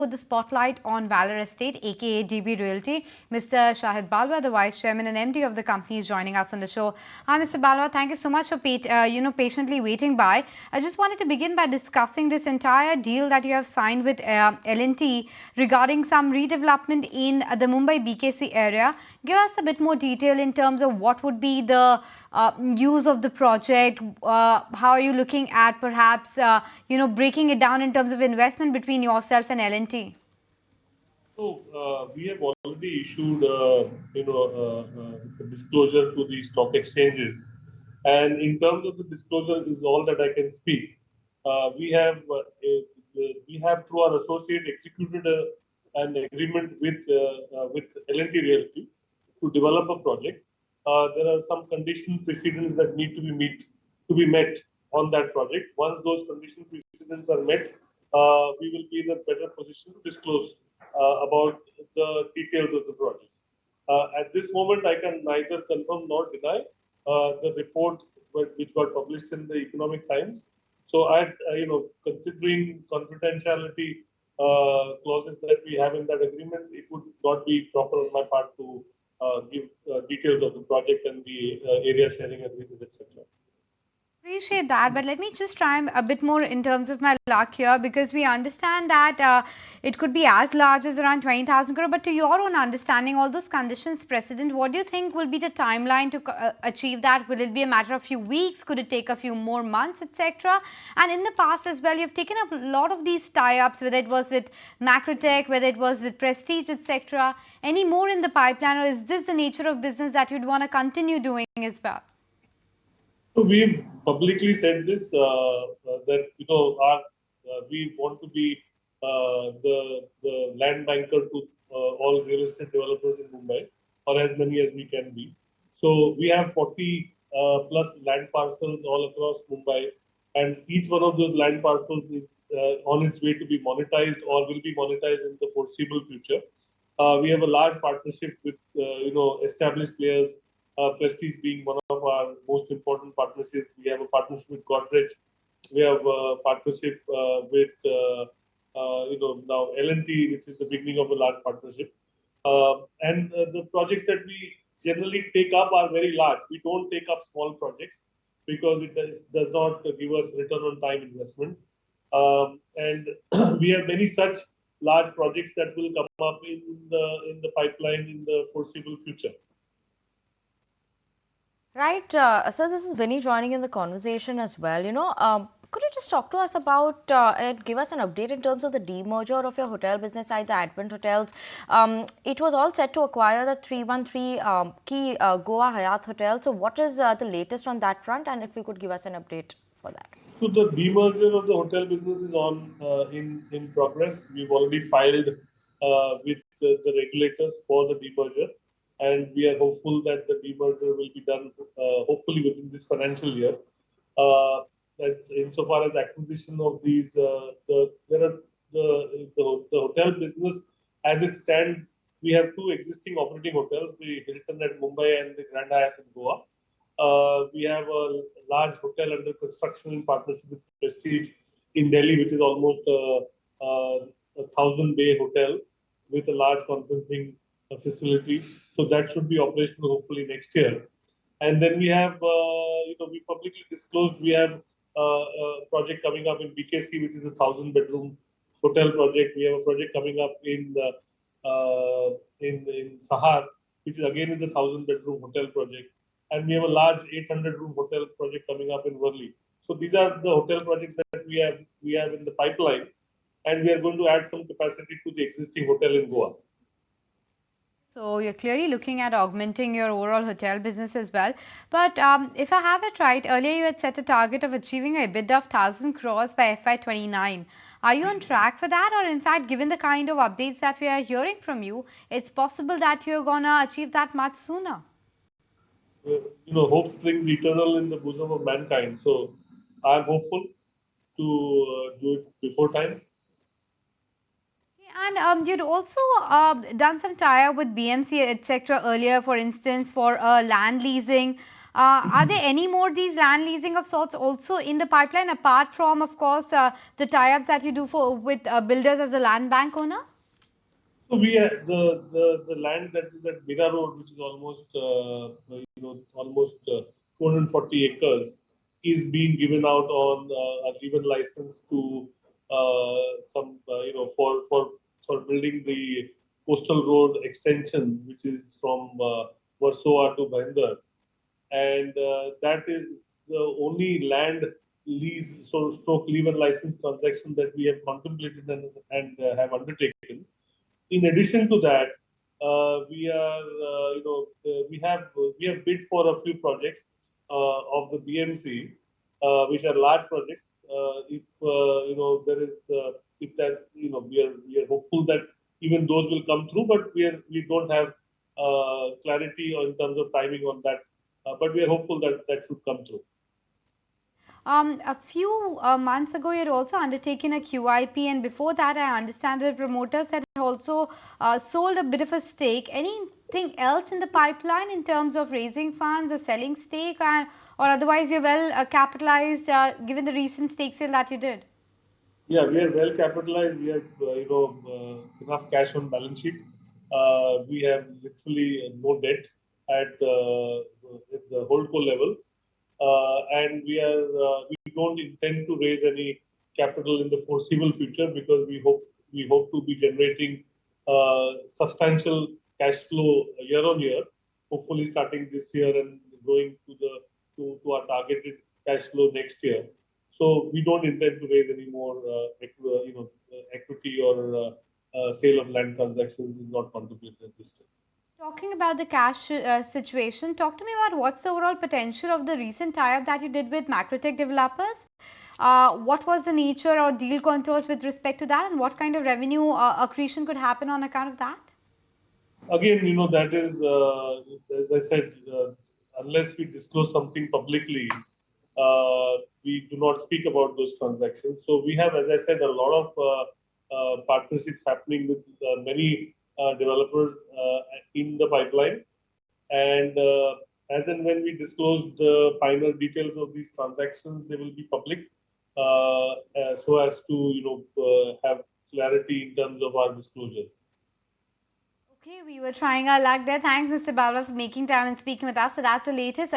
put the spotlight on Valor Estate, aka DB Realty. Mr. Shahid Balwa, the Vice Chairman and MD of the company, is joining us on the show. Hi, Mr. Balwa. Thank you so much for patiently waiting by. I just wanted to begin by discussing this entire deal that you have signed with L&T regarding some redevelopment in the Mumbai BKC area. Give us a bit more detail in terms of what would be the use of the project. How are you looking at perhaps breaking it down in terms of investment between yourself and L&T? So we have already issued, disclosure to the stock exchanges, and in terms of the disclosure, is all that I can speak. We have through our associate executed an agreement with L&T Realty to develop a project. There are some condition precedents that need to be met on that project. Once those condition precedents are met, we will be in a better position to disclose about the details of the project. At this moment, I can neither confirm nor deny the report which got published in the Economic Times. So, considering confidentiality clauses that we have in that agreement, it would not be proper on my part to give details of the project and the area sharing agreement, etc. Appreciate that, but let me just try a bit more in terms of my luck here, because we understand that it could be as large as around 20,000 crore. But to your own understanding, all those conditions precedent, what do you think will be the timeline to achieve that? Will it be a matter of a few weeks? Could it take a few more months, etc.? And in the past as well, you've taken up a lot of these tie-ups, whether it was with Macrotech, whether it was with Prestige, etc. Any more in the pipeline, or is this the nature of business that you'd want to continue doing as well? So we've publicly said this that we want to be the land banker to all real estate developers in Mumbai, or as many as we can be. So we have 40 plus land parcels all across Mumbai, and each one of those land parcels is on its way to be monetized or will be monetized in the foreseeable future. We have a large partnership with established players. Prestige being one of our most important partnerships. We have a partnership with Godrej. We have a partnership with now L&T, which is the beginning of a large partnership. And the projects that we generally take up are very large. We don't take up small projects because it does not give us return on time investment. And we have many such large projects that will come up in the pipeline in the foreseeable future. Right. So this is Vinny joining in the conversation as well. Could you just talk to us about and give us an update in terms of the demerger of your hotel business side, the Advent Hotels? It was all set to acquire the 313 key Goa Hyatt Hotel. So what is the latest on that front? And if you could give us an update for that. So the demerger of the hotel business is on in progress. We've already filed with the regulators for the demerger, and we are hopeful that the demerger will be done hopefully within this financial year. That's insofar as acquisition of these, the hotel business as it stands. We have two existing operating hotels, the Hilton at Mumbai and the Grand Hyatt in Goa. We have a large hotel under construction in partnership with Prestige in Delhi, which is almost a 1,000-bay hotel with a large conferencing facility. So that should be operational hopefully next year. And then we have, we publicly disclosed we have a project coming up in BKC, which is a 1,000-bedroom hotel project. We have a project coming up in Sahar, which is again is a 1,000-bedroom hotel project. And we have a large 800-room hotel project coming up in Worli. So these are the hotel projects that we have in the pipeline, and we are going to add some capacity to the existing hotel in Goa. So you're clearly looking at augmenting your overall hotel business as well. But if I have it right, earlier you had set a target of achieving a EBITDA of 1,000 crores by FY29. Are you on track for that, or in fact, given the kind of updates that we are hearing from you, it's possible that you're gonna achieve that much sooner? Hope springs eternal in the bosom of mankind. So I'm hopeful to do it before time. And you'd also done some tie-up with BMC, etc. earlier, for instance, for land leasing. Are there any more these land leasing of sorts also in the pipeline, apart from, of course, the tie-ups that you do with builders as a land bank owner? So we have the land that is at Mira Road, which is almost almost 240 acres, is being given out on a given license to some for building the coastal road extension, which is from Warsaw to Bhayandar, and that is the only land lease stroke leave and license transaction that we have contemplated and have undertaken. In addition to that, we have bid for a few projects of the BMC, which are large projects. If there is if that we are hopeful that even those will come through, but we don't have clarity in terms of timing on that. But we are hopeful that that should come through. A few months ago, you had also undertaken a QIP, and before that, I understand that the promoters had also sold a bit of a stake. Anything else in the pipeline in terms of raising funds or selling stake, or otherwise you're well capitalized given the recent stake sale that you did? Yeah, we are well capitalized. We have enough cash on balance sheet. We have literally no debt at the holdco level, and we don't intend to raise any capital in the foreseeable future because we hope to be generating substantial cash flow year on year. Hopefully, starting this year and going to our targeted cash flow next year. So we don't intend to raise any more equity or sale of land transactions is not contemplated at this stage. Talking about the cash situation, talk to me about what's the overall potential of the recent tie-up that you did with Macrotech developers. What was the nature or deal contours with respect to that, and what kind of revenue accretion could happen on account of that? Again, that is, as I said, unless we disclose something publicly, we do not speak about those transactions. So we have, as I said, a lot of partnerships happening with many developers in the pipeline. And as and when we disclose the final details of these transactions, they will be public, so as to have clarity in terms of our disclosures. Okay, we were trying our luck there. Thanks, Mr. Balwa, for making time and speaking with us. So that's the latest.